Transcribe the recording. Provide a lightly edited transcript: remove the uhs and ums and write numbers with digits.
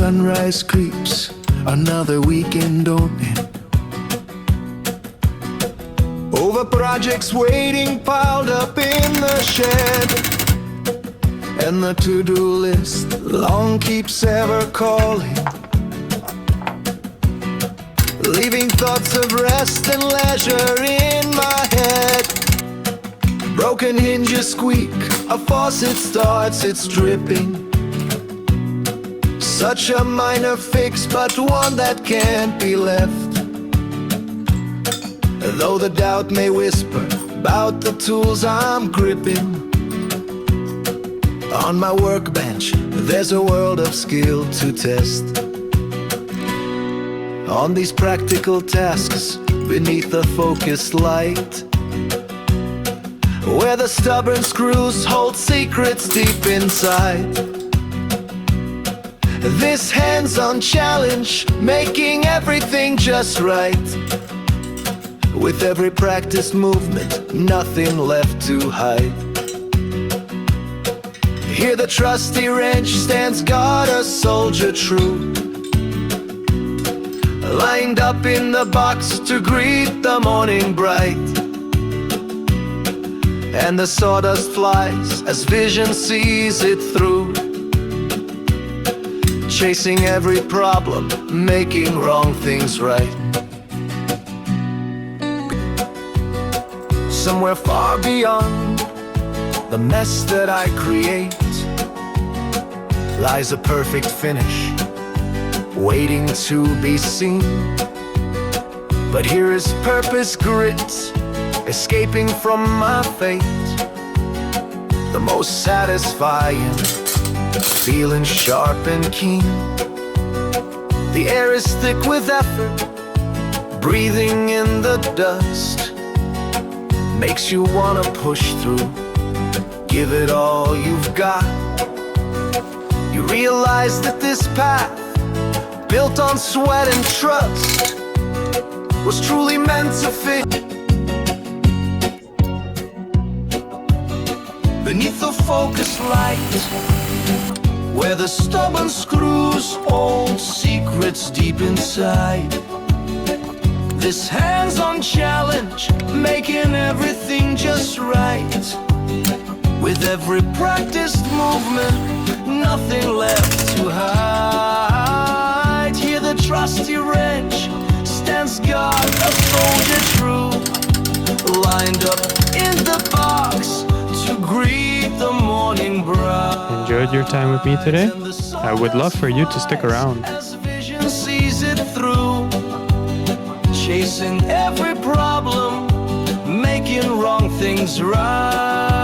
sunrise creeps, another weekend on end. Over projects waiting piled up in the shed, and the to-do list long keeps ever calling, leaving thoughts of rest and leisure in my head. Broken hinges squeak, a faucet starts its dripping. Such a minor fix, but one that can't be left. Though the doubt may whisper about the tools I'm gripping, on my workbench there's a world of skill to test. On these practical tasks beneath the focused light, where the stubborn screws hold secrets deep inside. This hands-on challenge, making everything just right. With every practiced movement, nothing left to hide. Here the trusty wrench stands guard, a soldier true, lined up in the box to greet the morning bright. And the sawdust flies as vision sees it through, chasing every problem, making wrong things right. Somewhere far beyond the mess that I create lies a perfect finish, waiting to be seen. But here is purpose grit, escaping from my fate, the most satisfying, feeling sharp and keen. The air is thick with effort, breathing in the dust, makes you wanna push through, give it all you've got. You realize that this path, built on sweat and trust, was truly meant to fit. Beneath the focus light, where the stubborn screws hold secrets deep inside. This hands-on challenge, making everything just right. With every practiced movement, nothing left to hide. Here the trusty wrench stands guard, a soldier true, lined up in the box to greet the morning bride. Enjoyed your time with me today? I would love for you to stick around. As vision sees it through, chasing every problem, making wrong things right.